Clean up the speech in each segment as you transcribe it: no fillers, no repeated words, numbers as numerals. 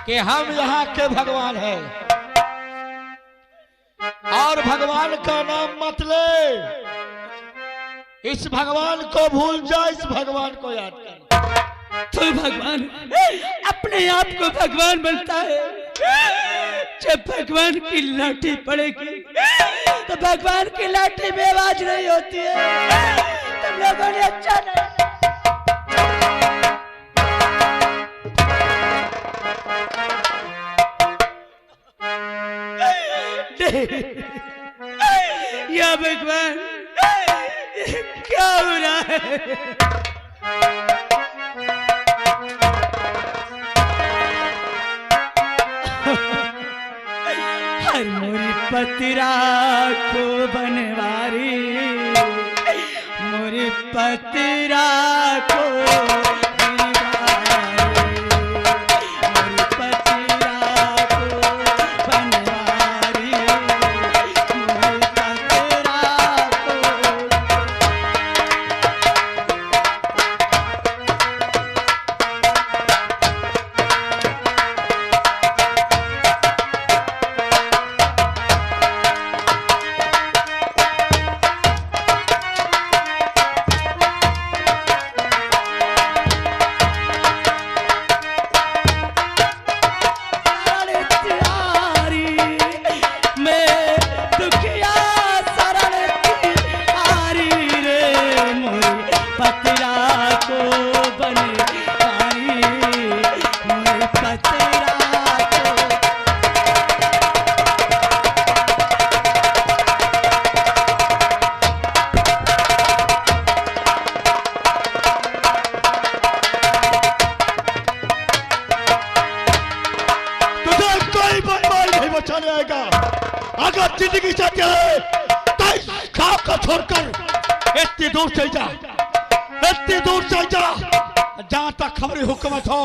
कि हम यहाँ के भगवान हैं और भगवान का नाम मत ले। इस भगवान को भूल जा, इस भगवान को याद कर। तो भगवान अपने आप को भगवान बनता है। जब भगवान की लाठी पड़ेगी तो भगवान की लाठी में आवाज नहीं होती है। तुम लोगों ने अच्छा नहीं। या भगवान क्या हो रहा है? हर मोरी पतिरा को बनवारी, मोरी पतिरा को अगर जिंदगी चाहते है तो इस गांव को छोड़कर इतनी दूर चल जा, इतनी दूर चल जा जहां तक खबरी हुकूमत हो।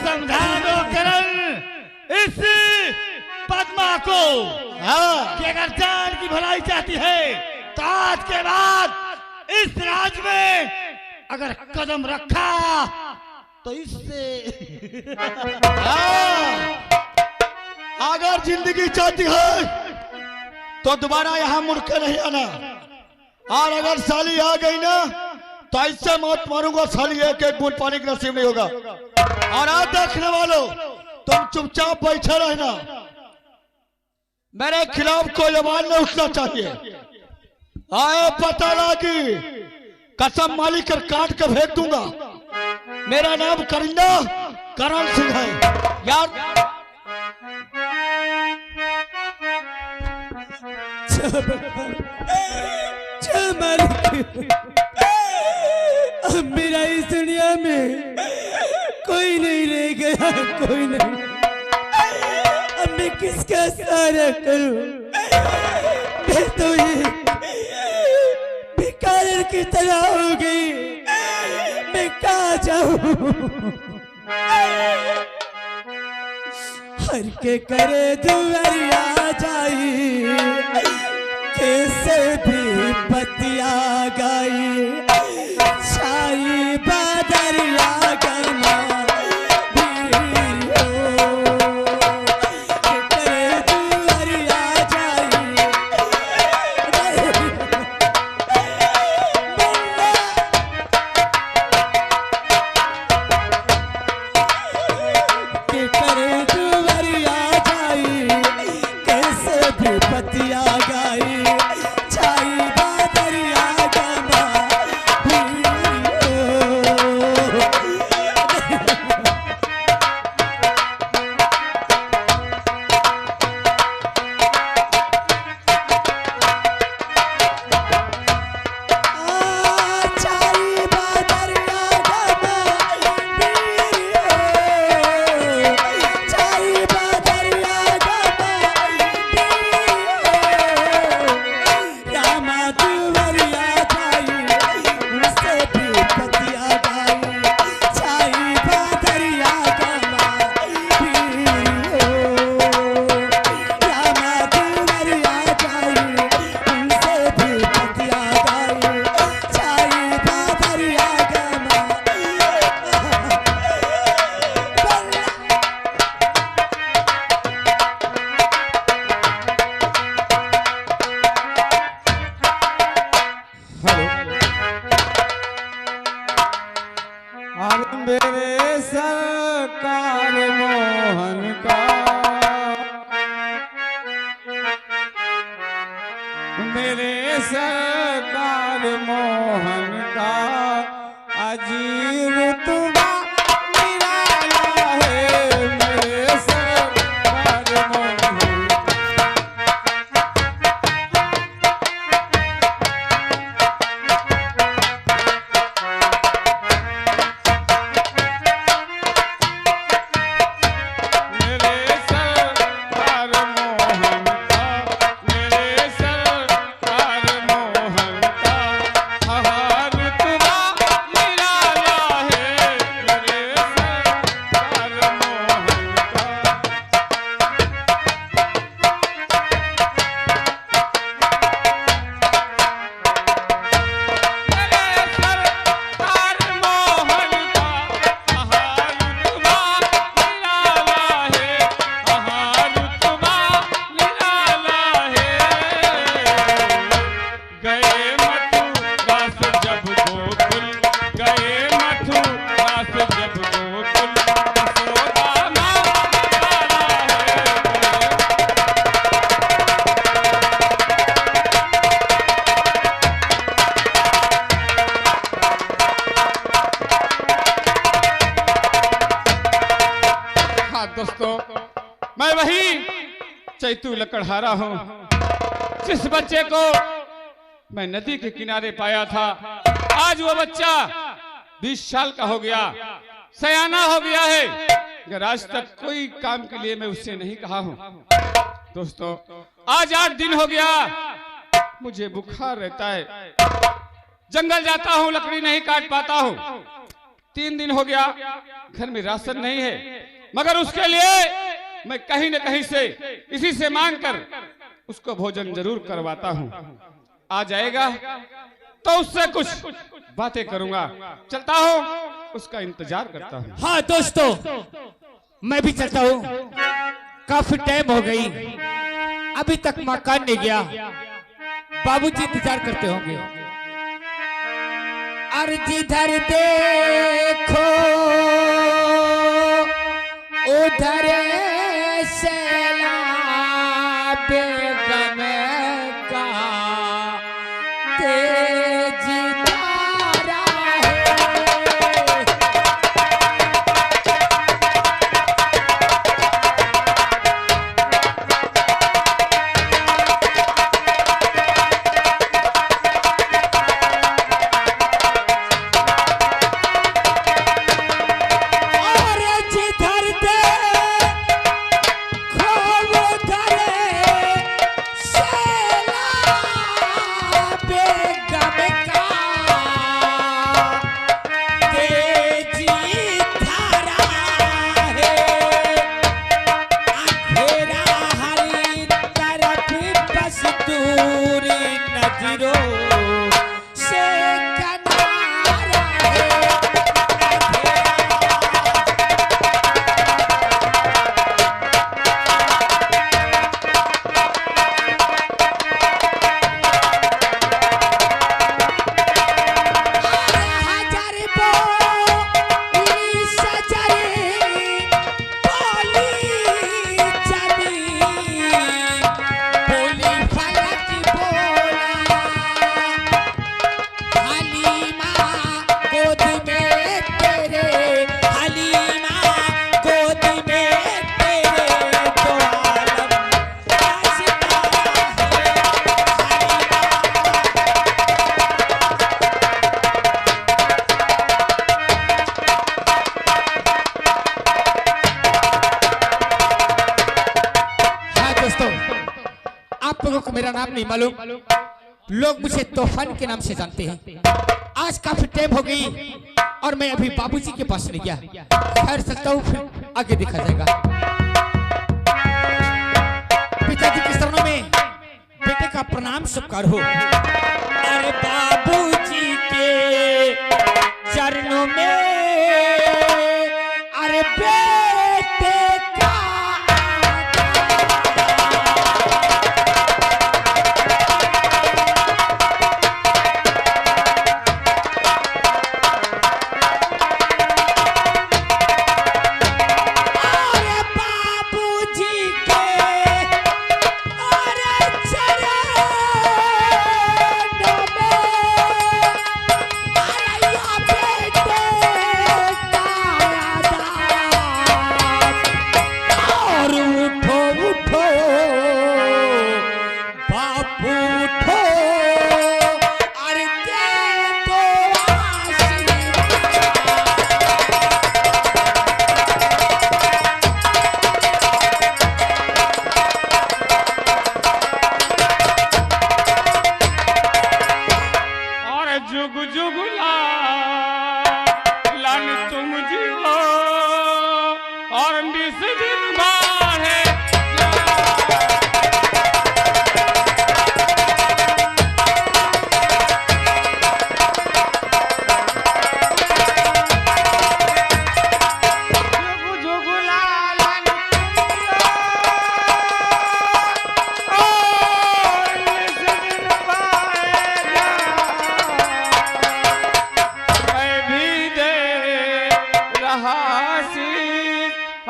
समझा दो करण इस पद्मा को कि अगर जान की भलाई चाहती है तो आज के बाद इस राज में अगर कदम रखा तो इससे अगर जिंदगी चाहती है तो दोबारा यहाँ मुड़ के नहीं आना। और अगर साली आ गई ना तो ऐसे मौत मारूंगा साली, एक एक बूंद पानी का नसीब नहीं होगा। और आज देखने वालों तुम चुपचाप बैठे रहना, मेरे खिलाफ कोई आवाज नहीं उठना चाहिए। आए पता लगी कसम मालिक कर काट के फेंक दूंगा। मेरा नाम करिंदा करण सिंह है यार। मेरा इस दुनिया में कोई नहीं रह गया, कोई नहीं। अब मैं किसका सहारा करूं? मैं तो ये भिखारी की तरह हो गई। मैं कहाँ जाऊं? हर के करे दुआरिया जाई, कैसे भी पतिया गाई, छाई बादरिया गर्मा सरकार मोहन का अजी रुतबा निराला है मेरे सरकार मोहन दोस्तों, मैं वही चैतू लकड़हारा हूँ जिस बच्चे को मैं नदी के किनारे पाया था। आज वो बच्चा 20 साल का हो गया, सयाना हो गया है, मगर आज तक कोई काम के लिए मैं उससे नहीं कहा हूँ। दोस्तों, आज 8 दिन हो गया, मुझे बुखार रहता है, जंगल जाता हूँ, लकड़ी नहीं काट पाता हूँ। 3 दिन हो गया, घर में राशन नहीं है, मगर उसके लिए मैं कहीं न कहीं से इसी से मांग कर उसको भोजन जरूर करवाता हूँ। आ जाएगा तो उससे कुछ बातें करूंगा। चलता हूँ, उसका इंतजार करता हूँ। हाँ दोस्तों, मैं भी चलता हूँ, काफी टाइम हो गई, अभी तक मकान नहीं गया, बाबूजी इंतजार करते होंगे। और जिधर देखो उधर सैलाब गम का तेज धारा है। आप लोगों को मेरा नाम नहीं मालूम, लोग मुझे तूफान के नाम से जानते हैं। आज काफी टाइम हो गई और मैं अभी बाबूजी के पास नहीं गया, खैर सकता हूँ, फिर आगे देखा जाएगा। पिताजी के चरणों में बेटे का प्रणाम सत्कार हो। अरे बाबूजी के चरणों में अरे बेटे का जुग जुगला लन तुम जियो और निस दिन बाढ़े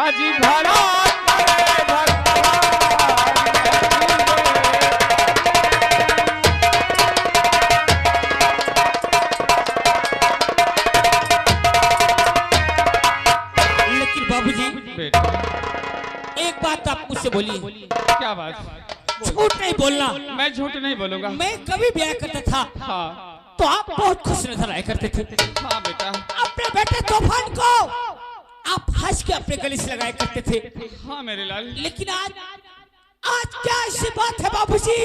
अजी भरा लेकिन बाबूजी बेटा एक बात आप मुझसे बोलिए। क्या बात? झूठ नहीं बोलना। मैं झूठ नहीं बोलूंगा। मैं कभी ब्याह करता था हाँ तो आप बहुत खुश नजर आया करते थे। हाँ बेटा। अपने बेटे तूफान को आप हंस के अपने गले से लगाया करते थे। हाँ मेरे लाल। लेकिन आज क्या ऐसी बात है बाबूजी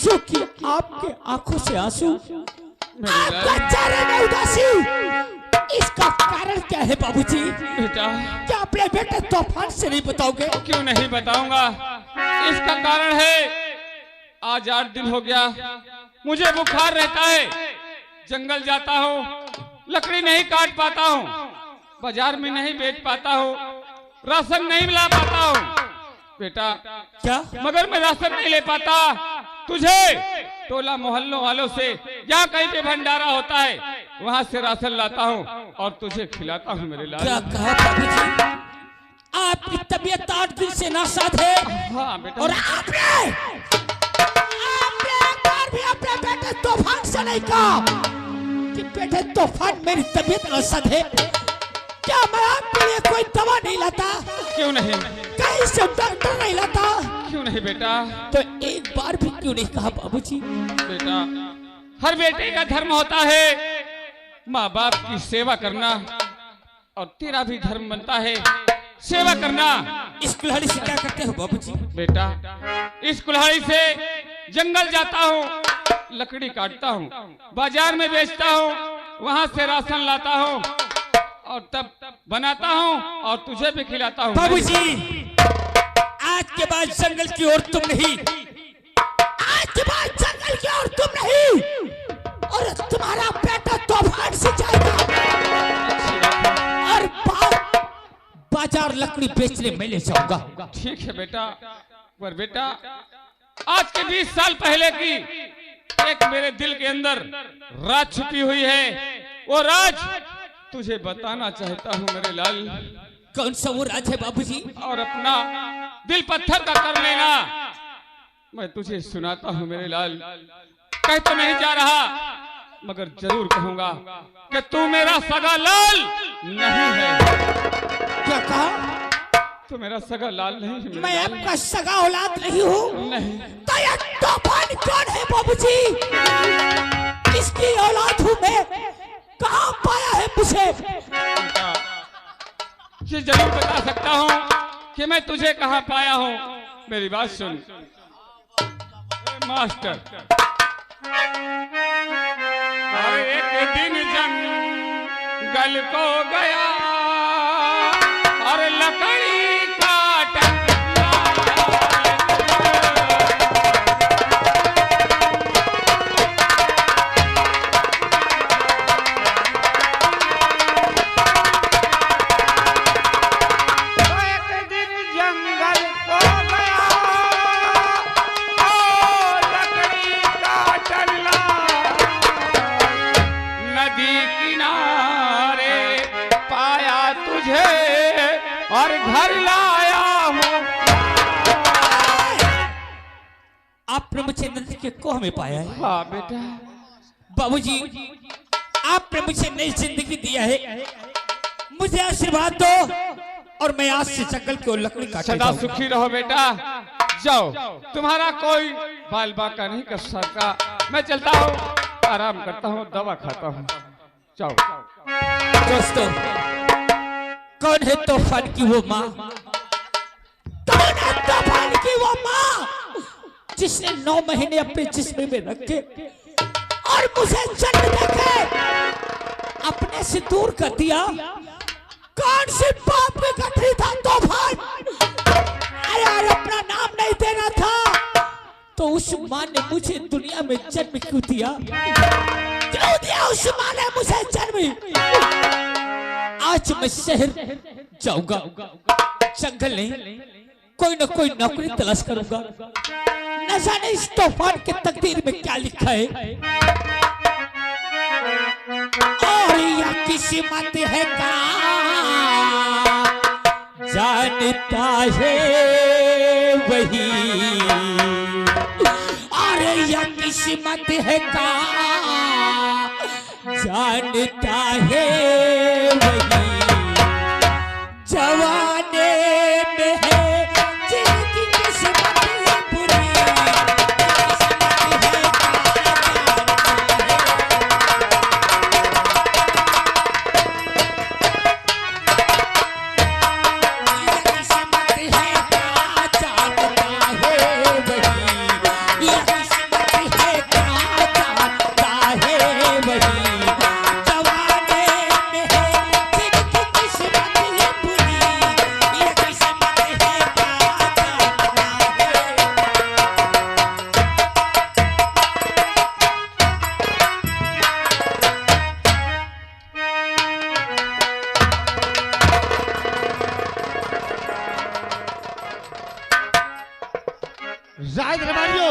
जो कि आपके आंखों से आंसू, आपके चेहरे में उदासी, इसका कारण क्या है बाबूजी? बेटा क्या अपने बेटे तूफान से नहीं बताओगे? क्यों नहीं बताऊंगा। इसका कारण है आज 8 दिन हो गया मुझे बुखार रहता है, जंगल जाता हूँ, लकड़ी नहीं काट पाता हूँ, बाजार में नहीं बेच पाता हूँ, राशन नहीं मिला पाता हूँ। बेटा क्या? मगर मैं राशन नहीं ले पाता, तुझे टोला मोहल्लों वालों से या कहीं पे भंडारा होता है वहाँ से राशन लाता हूँ और तुझे खिलाता हूँ मेरे लाल। क्या कहा बाबूजी? आपकी तबीयत 8 दिन से नासाज है। हाँ बेटा। और आपने एक बार भी अपने बेटे तूफान से नहीं कहा कि बेटे तूफान मेरी तबीयत नासाज है। क्या मैं आपके लिए कोई दवा नहीं लाता? क्यों नहीं? कहीं से डॉक्टर नहीं लाता? क्यों नहीं बेटा? तो एक बार भी क्यों नहीं कहा बाबूजी? बेटा हर बेटे का धर्म होता है माँ बाप की सेवा करना, और तेरा भी धर्म बनता है सेवा करना। इस कुल्हाड़ी से क्या करते हो बाबूजी? बेटा इस कुल्हाड़ी से जंगल जाता हूँ, लकड़ी काटता हूँ, बाजार में बेचता हूँ, वहाँ से राशन लाता हूँ और तब बनाता हूँ और तुझे भी खिलाता हूँ। बाबूजी आज के बाद जंगल की ओर तुम नहीं, आज के बाद जंगल की ओर तुम नहीं, और तुम्हारा बेटा तूफान से जाएगा और बाजार लकड़ी बेचने में ले जाऊंगा। ठीक है बेटा, पर बेटा आज के 20 साल पहले की एक मेरे दिल के अंदर राज छुपी हुई है, वो राज तुझे बताना चाहता हूँ मेरे लाल। कौन सा वो राज है बाबूजी? और अपना दिल पत्थर का कर लेना, मैं तुझे सुनाता हूँ मेरे लाल। कह तो नहीं जा रहा मगर जरूर कहूंगा कि तू मेरा सगा लाल नहीं है। क्या कहा? तू मेरा सगा लाल नहीं है मेरे मैं लाल। आपका सगा औलाद नहीं हूँ। नहीं। तो ये तूफान कौन है बाबूजी? किसकी औलाद हूँ मैं? कहाँ पाया है मुझे? बेटा ये जरूर बता सकता हूँ कि मैं तुझे कहाँ पाया हूँ। मेरी बात सुन मास्टर। और एक दिन जंगल को गया और लकड़ी काट और घर लाया हूँ। आपने मुझे नदी के कोह में पाया है। हाँ बेटा। बाबूजी आपने मुझे नई जिंदगी दिया है, मुझे आशीर्वाद दो और मैं आज से जंगल की ओर लकड़ी काटने सदा जाऊंगा। सुखी रहो बेटा, जाओ, तुम्हारा कोई बाल बाका नहीं कर सकता। मैं चलता हूँ, आराम करता हूँ, दवा खाता हूँ, जाओ। दोस्तों कौन है तूफान की वो माँ? कौन है तूफान की वो माँ जिसने 9 महीने अपने जिस्म में रखे और मुझे जन्म देके अपने से दूर कर दिया। कौन सी पाप की गठरी था तूफान? अरे यार अपना नाम नहीं देना था तो उस माँ ने मुझे दुनिया में जन्म क्यों दिया? क्यों दिया उस माँ ने मुझे जन्म? आज मैं शहर जाऊंगा, जंगल नहीं कोई न कोई नौकरी तलाश करूंगा। न जाने इस तूफान के तकदीर में क्या लिखा है और या किस्मत है का जानता है वही, और या किस्मत है का जानता है वही। जवाने में है जिनकी किस्मत है बुरी, किस्मत है का जानता है वही, ये किस्मत है का जानता है वही। जवाने में है जिनकी किस्मत है बुरी, ये किस्मत है का जानता है। जायद रबारियो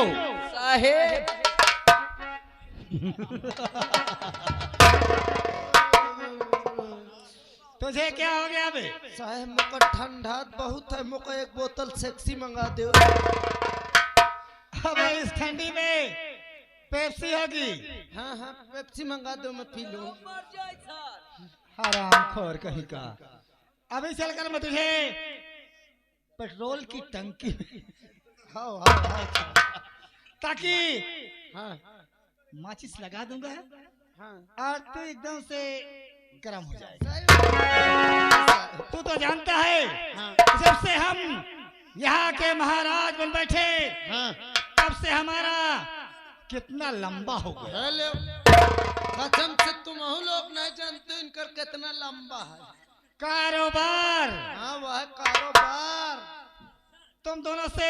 साहेब तुझे क्या हो गया बे? साहेब मुका ठंडा बहुत है, मुका एक बोतल सेक्सी मंगा दो। अब इस ठंडी में पेप्सी होगी। हाँ हाँ पेप्सी मंगा दो, मैं पी लूं। हराम खोर कहीं का। अभी चलकर मैं तुझे पेट्रोल की टंकी हाँ हाँ हाँ ताकि हाँ माचिस लगा दूंगा हाँ और तू एकदम से गर्म हो जाएगा। साहेब, तू तो जानता है हाँ जब से हम यहाँ के महाराज बन बैठे हाँ तब से हमारा कितना लंबा हो गया। हेलो कसम से तुम लोग नहीं जानते इनका कितना लंबा है कारोबार। हाँ वह कारोबार। तुम दोनों से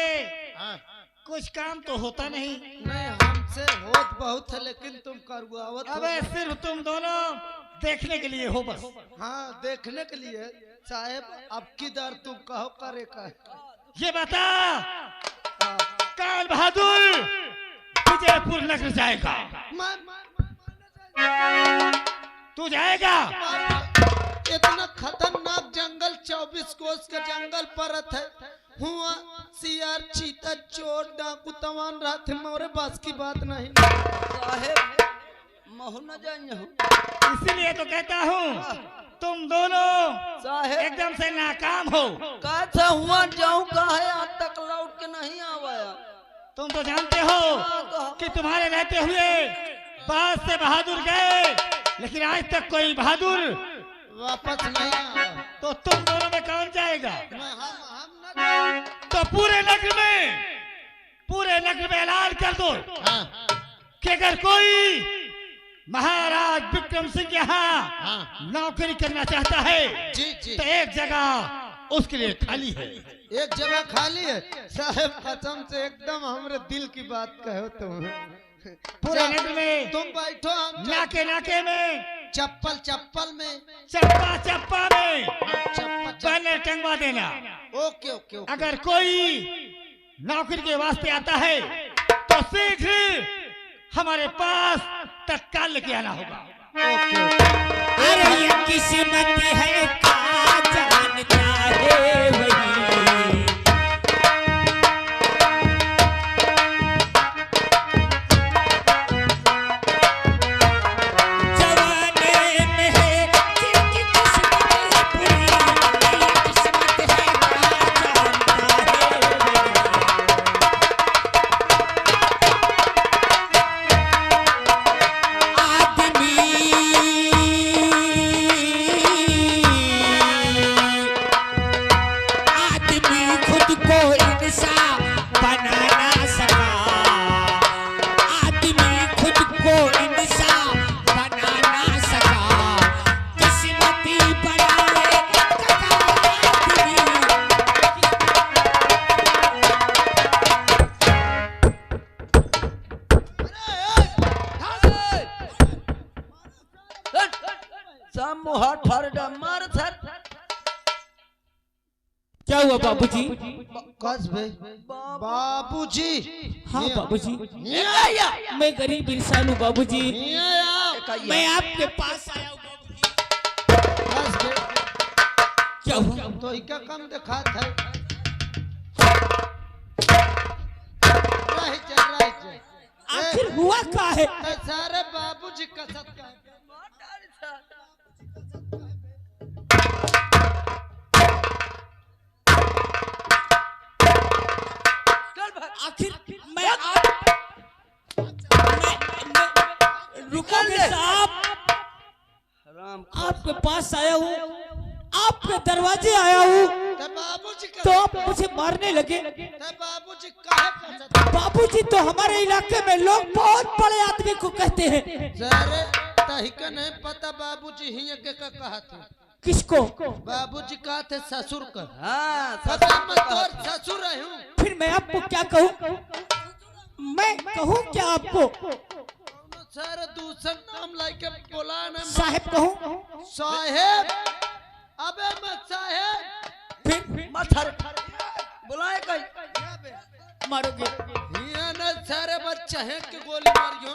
हाँ कुछ काम तो होता नहीं। नहीं हमसे होत बहुत है लेकिन तुम करवावत हो। अबे सिर्फ तुम दोनों देखने के लिए हो बस। हाँ देखने के लिए साहेब, अब किधर तुम कहो करे का। ये बता काल बहादुर विजयपुर नगर जाएगा? तू जाएगा? इतना खतरनाक जंगल 24 कोस का जंगल परत है। हुआ सियार चीता चोर डाकू तवान रात मोरे बस की बात नहीं। साहेब महु न जाइए हो इसीलिए तो कहता हूँ तुम दोनों साहेब एकदम से नाकाम हो। कैसा हुआ जाऊं का है आज तक लौट के नहीं आवाया। तुम तो जानते हो कि तुम्हारे रहते हुए बात से बहादुर गए लेकिन आज तक कोई बहादुर वापस नहीं आया। तो तुम दोनों में कौन जाएगा? हम न तो पूरे नगर में ऐलान कर दो कि अगर कोई महाराज विक्रम सिंह के यहाँ नौकरी करना चाहता है जी जी तो एक जगह उसके लिए खाली है। एक जगह खाली है। साहेब कसम से एकदम हमरे दिल की बात कहो तुम। पूरे नगर में तुम बैठो, हम नाके नाके में चप्पल चप्पल में चप्पा में चप्पल बैनर टंगवा देना। Okay okay okay. अगर कोई नौकरी के वास्ते आता है तो शीघ्र हमारे पास तत्काल लेके आना होगा। Okay okay. अरे ये किस्मत है का जानता है वही। जवाने में है जिनकी किस्मत है बुरी, ये किस्मत है का जानता है वही। मुहा ठर मार थर। क्या हुआ बाबूजी? कस भाई बाबूजी। हाँ बाबूजी, आया मैं गरीब इंसान हूँ बाबूजी, आया मैं आपके पास आया हूँ बाबूजी। कस भाई क्या हुआ? तो इका कम दिखा था। रह जा आखिर हुआ क्या है? सारे बाबूजी कसत का आखिर मैं रुकोगे साहब? आपके पास आया हूँ, आपके दरवाजे आया हूँ बाबूजी तो आप मुझे मारने लगे। बाबूजी काहे कसत? बाबूजी तो हमारे इलाके में लोग बहुत बड़े आदमी को कहते हैं। सारे तहिका नहीं पता बाबूजी ही के का कहा था। किसको? बाबूजी कहा थे ससुर का। हाँ पता मैं तोर ससुर हूँ। फिर मैं आपको क्या कहूँ? मैं कहूँ क्या आपको? सारे दूसरा नाम लाके बोला ना साहेब कहूँ? साहेब। अबे मैं साहेब फिर मथर बुलाए कहीं मारोगे? ये ना सारे बच्चे हैं कि गोली मारियो।